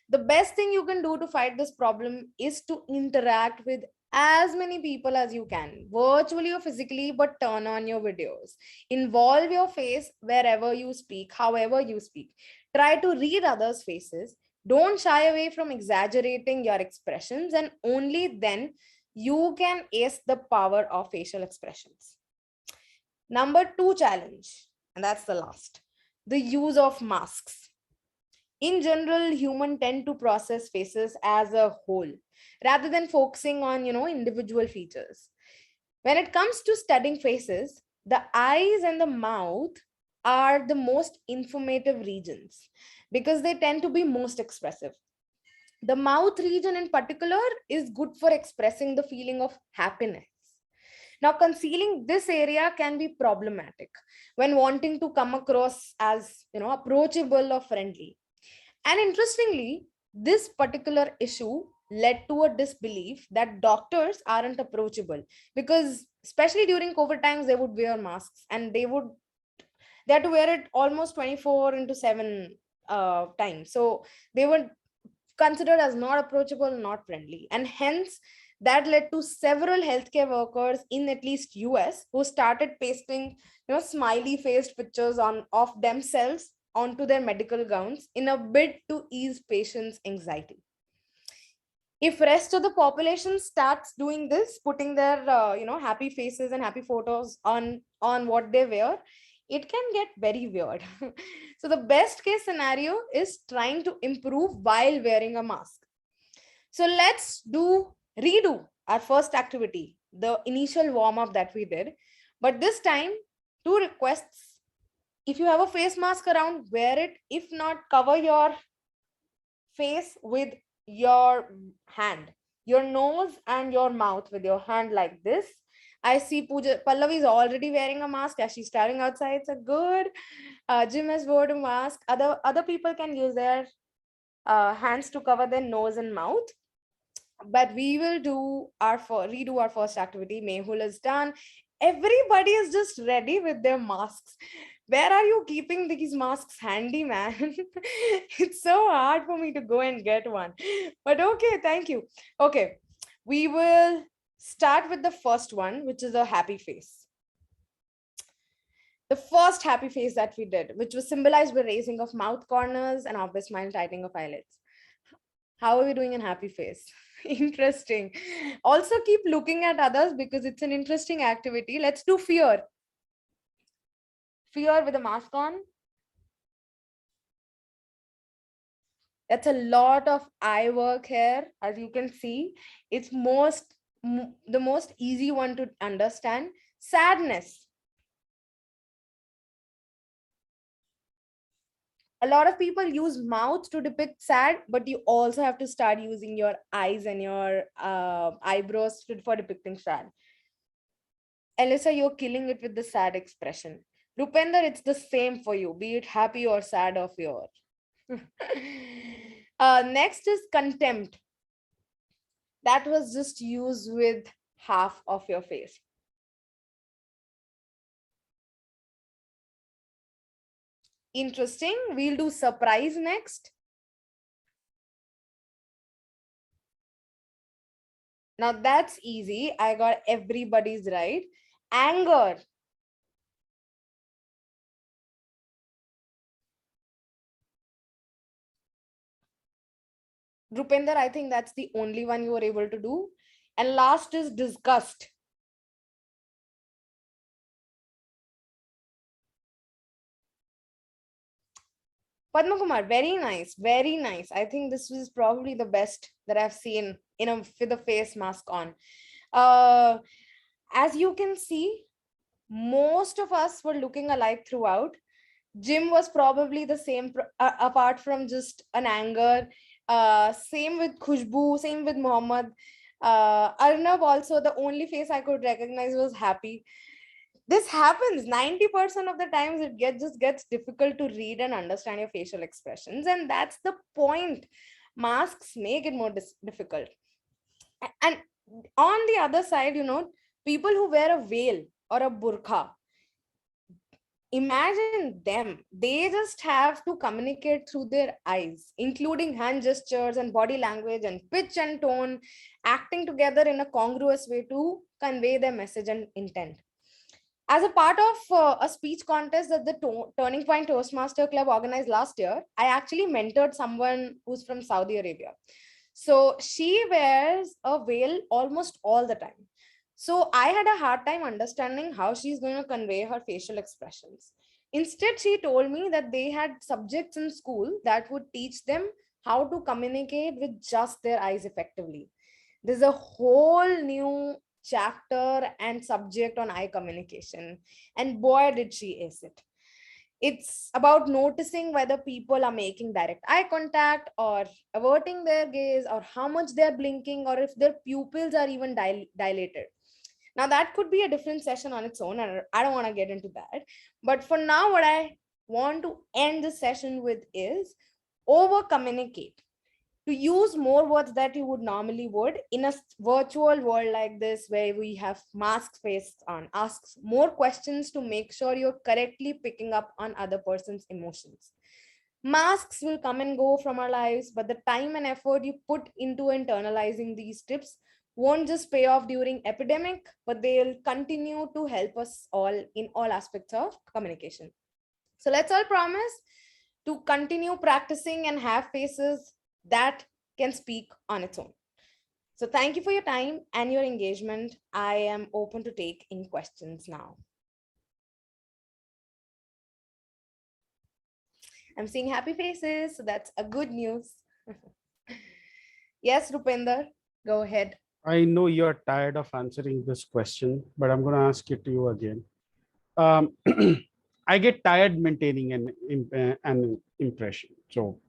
The best thing you can do to fight this problem is to interact with as many people as you can, virtually or physically, but turn on your videos. Involve your face wherever you speak, however you speak. Try to read others' faces. Don't shy away from exaggerating your expressions, and only then you can ace the power of facial expressions. Number 2 challenge, and that's the last, the use of masks. In general, humans tend to process faces as a whole rather than focusing on, individual features. When it comes to studying faces, the eyes and the mouth are the most informative regions because they tend to be most expressive. The mouth region in particular is good for expressing the feeling of happiness. Now, concealing this area can be problematic when wanting to come across as, approachable or friendly. And interestingly, this particular issue led to a disbelief that doctors aren't approachable because, especially during COVID times, they would wear masks and they had to wear it almost 24 into 7 times. So they were considered as not approachable, not friendly. And hence, that led to several healthcare workers in at least US who started pasting, smiley faced pictures of themselves onto their medical gowns in a bid to ease patients' anxiety. If rest of the population starts doing this, putting their happy faces and happy photos on what they wear, it can get very weird. So the best case scenario is trying to improve while wearing a mask. So let's redo our first activity, the initial warm up that we did. But this time, 2 requests. If you have a face mask around, wear it. If not, cover your face with your hand, your nose and your mouth with your hand like this. I see Pallavi is already wearing a mask as she's staring outside. It's a good. Jim has worn a mask. Other people can use their hands to cover their nose and mouth. But we will redo our first activity. Mehul is done. Everybody is just ready with their masks. Where are you keeping these masks handy, man? It's so hard for me to go and get one. But okay, thank you. Okay, we will start with the first one, which is a happy face. The first happy face that we did, which was symbolized by raising of mouth corners and obvious smile, tightening of eyelids. How are we doing in happy face? Interesting. Also keep looking at others because it's an interesting activity. Let's do fear. Fear with a mask on. That's a lot of eye work here, as you can see. It's the most easy one to understand. Sadness. A lot of people use mouth to depict sad, but you also have to start using your eyes and your eyebrows for depicting sad. Alyssa, you're killing it with the sad expression. Rupender, it's the same for you, be it happy or sad or fear. Next is contempt. That was just used with half of your face. Interesting. We'll do surprise next. Now that's easy. I got everybody's right. Anger. Rupender, I think that's the only one you were able to do. And last is disgust. Padma Kumar, very nice, very nice. I think this was probably the best that I've seen with a face mask on. As you can see, Most of us were looking alike throughout. Jim was probably the same, apart from just an anger. Same with Khushbu, same with Mohammed. Arnab also, the only face I could recognize was happy. This happens 90% of the times. Just gets difficult to read and understand your facial expressions, and that's the point. Masks make it more difficult. And on the other side, people who wear a veil or a burqa, imagine them. They just have to communicate through their eyes, including hand gestures and body language and pitch and tone, acting together in a congruous way to convey their message and intent. As a part of a speech contest that the Turning Point Toastmaster Club organized last year, I actually mentored someone who's from Saudi Arabia. So she wears a veil almost all the time. So I had a hard time understanding how she's going to convey her facial expressions. Instead, she told me that they had subjects in school that would teach them how to communicate with just their eyes effectively. There's a whole new chapter and subject on eye communication. And boy, did she ace it. It's about noticing whether people are making direct eye contact or averting their gaze, or how much they're blinking, or if their pupils are even dilated. Now, that could be a different session on its own, and I don't want to get into that. But for now, what I want to end the session with is over communicate. To use more words that you would normally would in a virtual world like this, where we have masks faced on, asks more questions to make sure you're correctly picking up on other person's emotions. Masks will come and go from our lives, but the time and effort you put into internalizing these tips won't just pay off during epidemic, but they'll continue to help us all in all aspects of communication. So let's all promise to continue practicing and have faces that can speak on its own. So thank you for your time and your engagement. I am open to take in questions now. I'm seeing happy faces, so that's a good news. Yes, Rupinder, go ahead. I know you're tired of answering this question, but I'm going to ask it to you again. I get tired maintaining an impression. So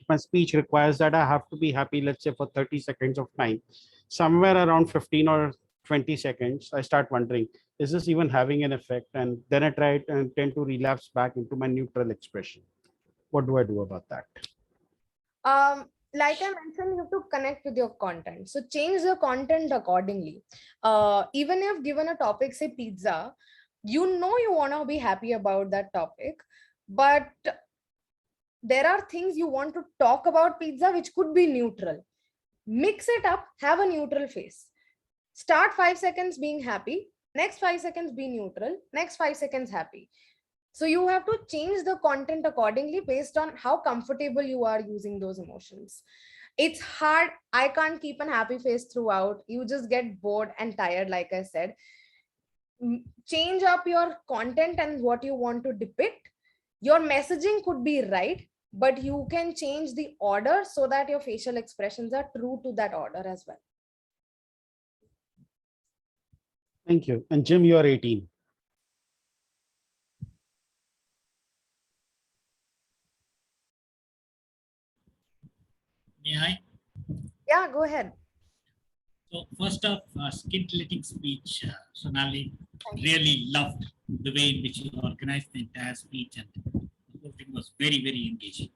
my speech requires that I have to be happy, let's say for 30 seconds of time. Somewhere around 15 or 20 seconds, I start wondering, is this even having an effect? And then I try and tend to relapse back into my neutral expression. What do I do about that? Like I mentioned, you have to connect with your content. So change the content accordingly. Even if given a topic, say pizza, you want to be happy about that topic, but there are things you want to talk about pizza which could be neutral. Mix it up, have a neutral face. Start 5 seconds being happy, next 5 seconds be neutral, next 5 seconds happy. So you have to change the content accordingly based on how comfortable you are using those emotions. It's hard. I can't keep a happy face throughout. You just get bored and tired, like I said. Change up your content and what you want to depict. Your messaging could be right, but you can change the order so that your facial expressions are true to that order as well. Thank you. And Jim, you are 18. May I? Yeah, go ahead. So first off, scintillating speech, Sonali, really loved the way in which you organized the entire speech, and the whole thing was very, very engaging.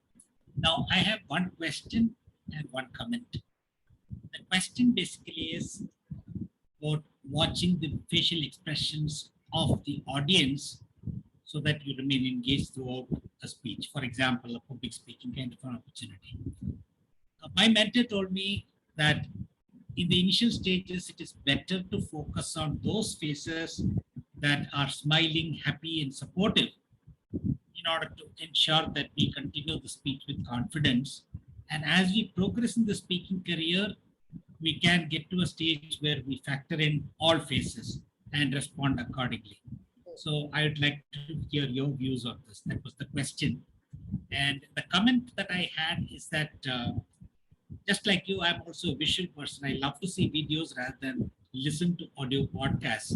Now, I have one question and one comment. The question basically is about watching the facial expressions of the audience so that you remain engaged throughout the speech. For example, a public speaking kind of an opportunity. My mentor told me that in the initial stages, it is better to focus on those faces that are smiling, happy, and supportive in order to ensure that we continue the speech with confidence. And as we progress in the speaking career, we can get to a stage where we factor in all faces and respond accordingly. So I would like to hear your views on this. That was the question. And the comment that I had is that just like you, I'm also a visual person. I love to see videos rather than listen to audio podcasts.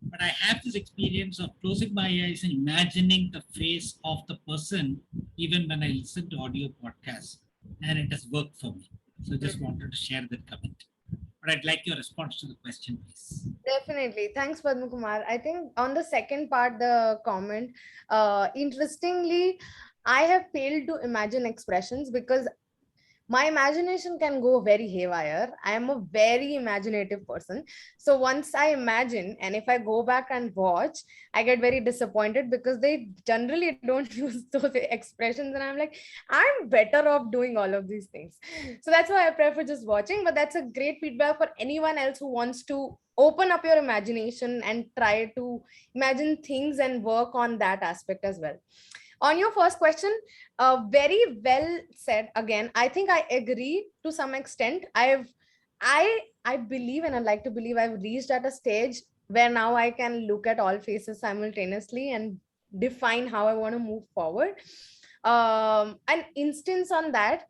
But But I have this experience of closing my eyes and imagining the face of the person, even when I listen to audio podcasts, and it has worked for me. So just wanted to share that comment. But I'd like your response to the question, please. Definitely. Thanks, Padma Kumar. I think on the second part, the comment, interestingly, I have failed to imagine expressions because my imagination can go very haywire. I am a very imaginative person. So once I imagine, and if I go back and watch, I get very disappointed because they generally don't use those expressions. And I'm like, I'm better off doing all of these things. So that's why I prefer just watching. But that's a great feedback for anyone else who wants to open up your imagination and try to imagine things and work on that aspect as well. On your first question, very well said. Again, I think I agree to some extent. I believe, and I like to believe, I've reached at a stage where now I can look at all faces simultaneously and define how I want to move forward. An instance on that,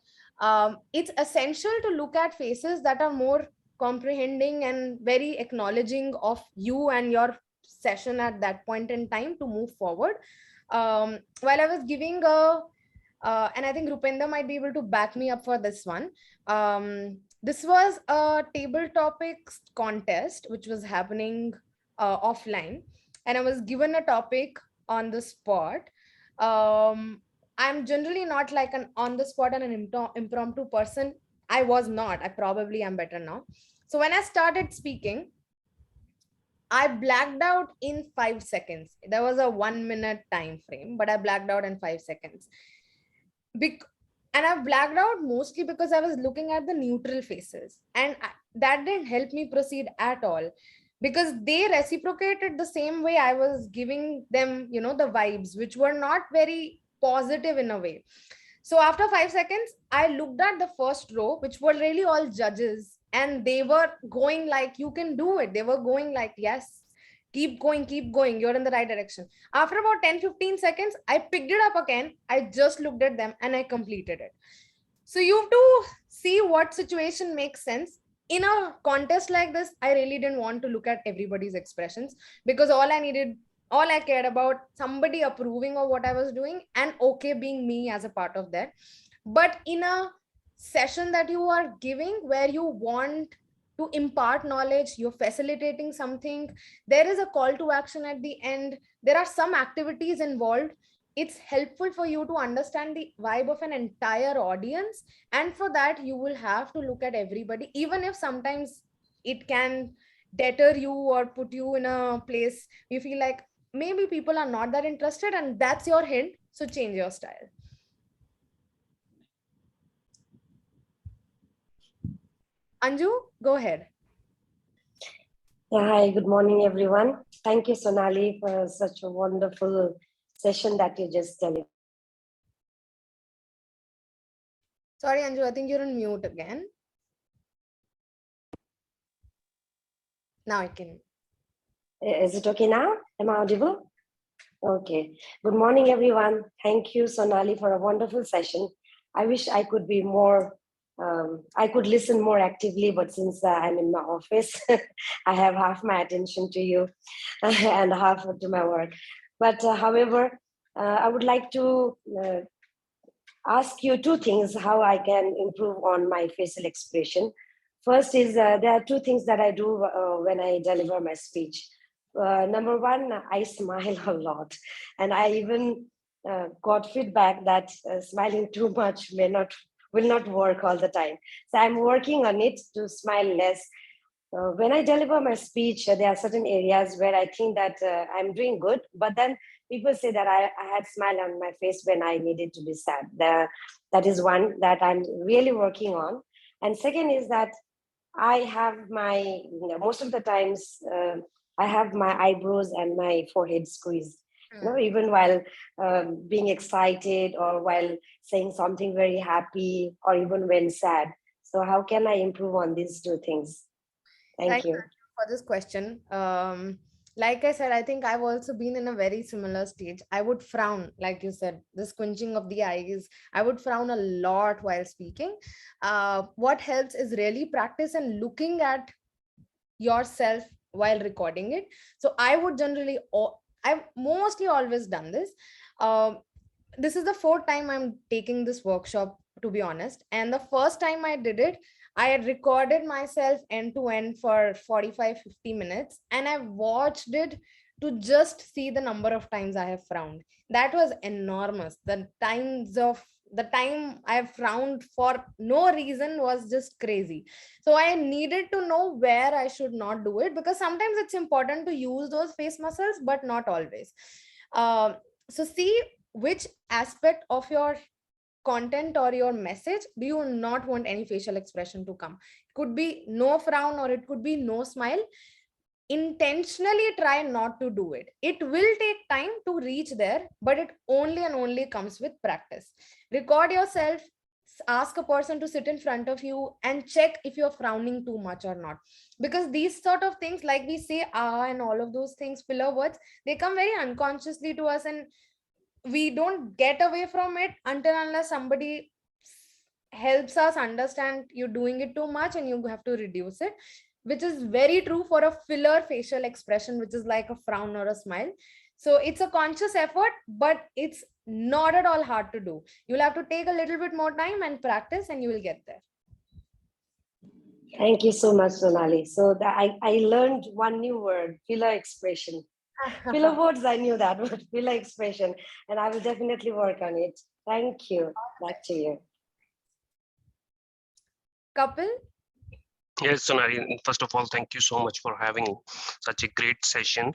it's essential to look at faces that are more comprehending and very acknowledging of you and your session at that point in time to move forward. While I was giving and I think Rupenda might be able to back me up for this one. This was a table topics contest, which was happening offline. And I was given a topic on the spot. I'm generally not like an on the spot and an impromptu person. I was not. I probably am better now. So when I started speaking, I blacked out in 5 seconds. There was a 1 minute time frame, but I blacked out in 5 seconds. And I blacked out mostly because I was looking at the neutral faces, and that didn't help me proceed at all because they reciprocated the same way I was giving them, the vibes, which were not very positive in a way. So after 5 seconds, I looked at the first row, which were really all judges, and they were going like, you can do it. They were going like, yes, keep going, you're in the right direction. After about 10-15 seconds, I picked it up again. I just looked at them and I completed it. So you have to see what situation makes sense. In a contest like this, I really didn't want to look at everybody's expressions because all I cared about somebody approving of what I was doing and okay being me as a part of that. But in a session that you are giving where you want to impart knowledge, you're facilitating something, there is a call to action at the end, there are some activities involved. It's helpful for you to understand the vibe of an entire audience, and for that you will have to look at everybody, even if sometimes it can deter you or put you in a place you feel like maybe people are not that interested, and that's your hint. So change your style. Anju, go ahead. Yeah, hi, good morning, everyone. Thank you, Sonali, for such a wonderful session that you just delivered. Sorry, Anju, I think you're on mute again. Now I can. Is it okay now? Am I audible? Okay. Good morning, everyone. Thank you, Sonali, for a wonderful session. I wish I could be more, I could listen more actively, but since I'm in my office, I have half my attention to you and half to my work. But however, I would like to ask you two things, how I can improve on my facial expression. First is there are two things that I do when I deliver my speech. Number one, I smile a lot. And I even got feedback that smiling too much will not work all the time. So I'm working on it to smile less. When I deliver my speech, there are certain areas where I think that I'm doing good, but then people say that I had smile on my face when I needed to be sad. That is one that I'm really working on. And second is that I have my, most of the times, I have my eyebrows and my forehead squeezed. Even while being excited or while saying something very happy or even when sad. So how can I improve on these two things? Thank you for this question. Like I said, I think I've also been in a very similar stage. I would frown, like you said, the squinching of the eyes. I would frown a lot while speaking. What helps is really practice and looking at yourself while recording it. So I would generally, I've mostly always done this. This is the fourth time I'm taking this workshop, to be honest. And the first time I did it, I had recorded myself end to end for 45-50 minutes, and I watched it to just see the number of times I have frowned. That was enormous. The time I frowned for no reason was just crazy. So I needed to know where I should not do it, because sometimes it's important to use those face muscles, but not always. So see which aspect of your content or your message do you not want any facial expression to come. It could be no frown or it could be no smile. Intentionally try not to do it. It will take time to reach there, but it only and only comes with practice. Record yourself, ask a person to sit in front of you and check if you're frowning too much or not, because these sort of things, like we say and all of those things, filler words, they come very unconsciously to us, and we don't get away from it until unless somebody helps us understand you're doing it too much and you have to reduce it, which is very true for a filler facial expression, which is like a frown or a smile. So it's a conscious effort, but it's not at all hard to do. You'll have to take a little bit more time and practice, and you will get there. Thank you so much, Sonali. So I learned one new word, filler expression. Filler words, I knew that word, filler expression, and I will definitely work on it. Thank you. Back to you. Kapil? Yes, Sonali, first of all, thank you so much for having such a great session.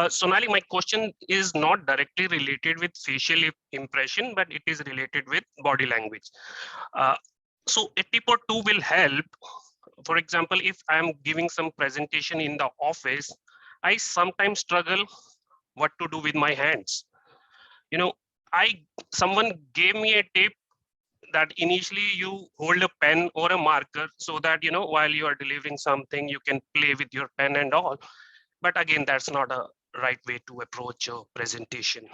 Sonali, my question is not directly related with facial impression, but it is related with body language. So a tip or two will help. For example, if I'm giving some presentation in the office, I sometimes struggle what to do with my hands. You know, someone gave me a tip that initially you hold a pen or a marker so that, you know, while you are delivering something, you can play with your pen and all. But again, that's not a right way to approach a presentation.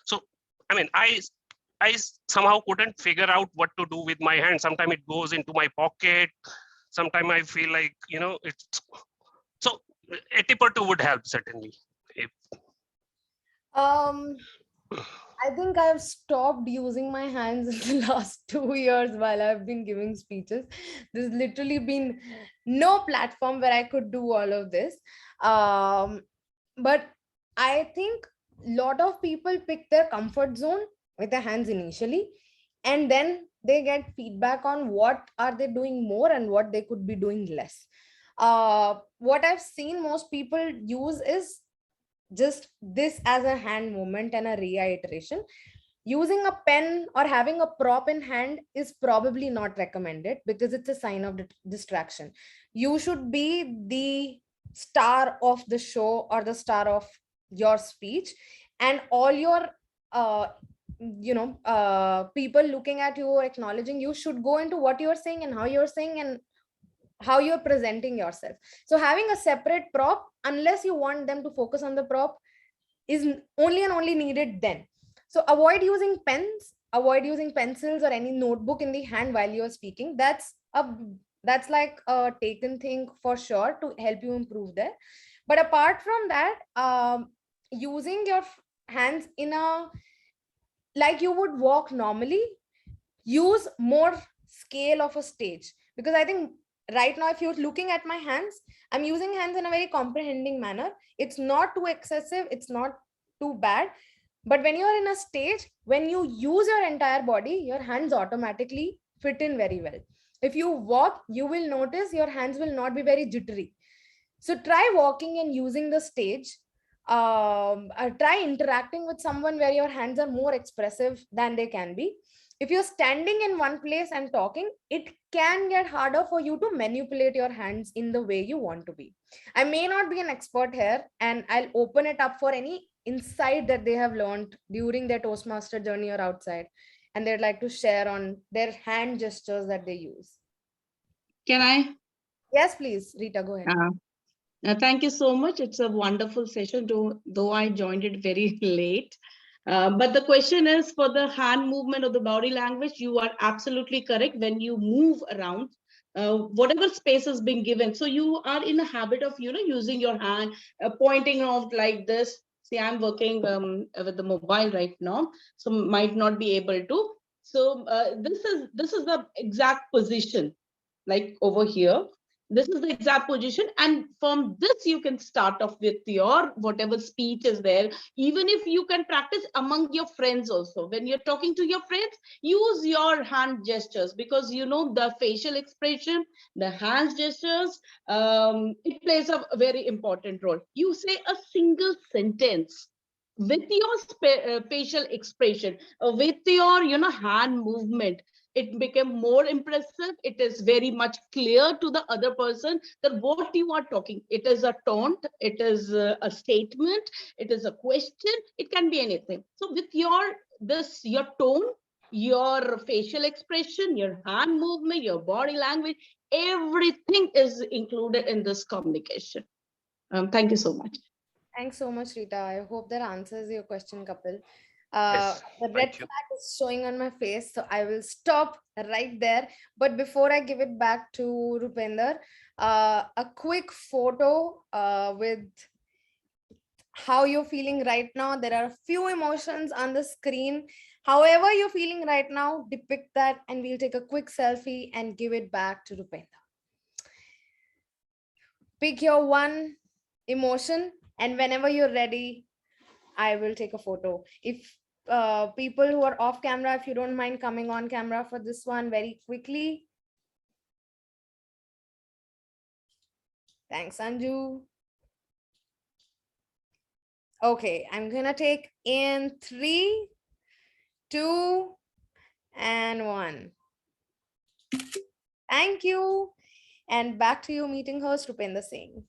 So, I mean, I somehow couldn't figure out what to do with my hand. Sometimes it goes into my pocket. Sometimes I feel like, you know, it's so a tip or two would help certainly. I think I've stopped using my hands in the last 2 years while I've been giving speeches. There's literally been no platform where I could do all of this. But I think a lot of people pick their comfort zone with their hands initially, and then they get feedback on what are they doing more and what they could be doing less. What I've seen most people use is just this as a hand movement and a reiteration. Using a pen or having a prop in hand is probably not recommended because it's a sign of distraction. You should be the star of the show or the star of your speech, and all your people looking at you or acknowledging you should go into what you're saying and how you're saying and how you're presenting yourself. So having a separate prop, unless you want them to focus on the prop, is only and only needed then. So avoid using pens, avoid using pencils or any notebook in the hand while you're speaking. That's like a taken thing for sure to help you improve there. But apart from that, using your hands in a, like you would walk normally, use more scale of a stage. Because I think right now, if you're looking at my hands, I'm using hands in a very comprehending manner. It's not too excessive, it's not too bad. But when you're in a stage, when you use your entire body, your hands automatically fit in very well. If you walk, you will notice your hands will not be very jittery. So try walking and using the stage. Try interacting with someone where your hands are more expressive than they can be. If you're standing in one place and talking, it can get harder for you to manipulate your hands in the way you want to be. I may not be an expert here, and I'll open it up for any insight that they have learned during their Toastmaster journey or outside, and they'd like to share on their hand gestures that they use. Can I? Yes, please, Rita, go ahead. Thank you so much. It's a wonderful session, though I joined it very late. But the question is, for the hand movement or the body language, you are absolutely correct. When you move around, whatever space is being given. So you are in a habit of, using your hand, pointing out like this. See, I'm working with the mobile right now, so might not be able to. So this is the exact position, like over here. This is the exact position, and from this you can start off with your whatever speech is there. Even if you can practice among your friends also, when you're talking to your friends, use your hand gestures, because the facial expression, the hand gestures, it plays a very important role. You say a single sentence with your facial expression, with your hand movement, it became more impressive. It is very much clear to the other person that what you are talking. It is a taunt, it is a statement, it is a question, it can be anything. So with your tone, your facial expression, your hand movement, your body language, everything is included in this communication. Thank you so much. Thanks so much, Rita. I hope that answers your question, Kapil. Yes, The red thank you. flag is showing on my face, so I will stop right there. But before I give it back to Rupender, a quick photo with how you're feeling right now. There are a few emotions on the screen. However you're feeling right now, depict that, and we'll take a quick selfie and give it back to Rupender. Pick your one emotion, and whenever you're ready, I will take a photo. If people who are off camera, if you don't mind coming on camera for this one very quickly. Thanks, Anju. Okay, I'm gonna take in 3, 2, and 1. Thank you. And back to you, meeting host Rupender Singh.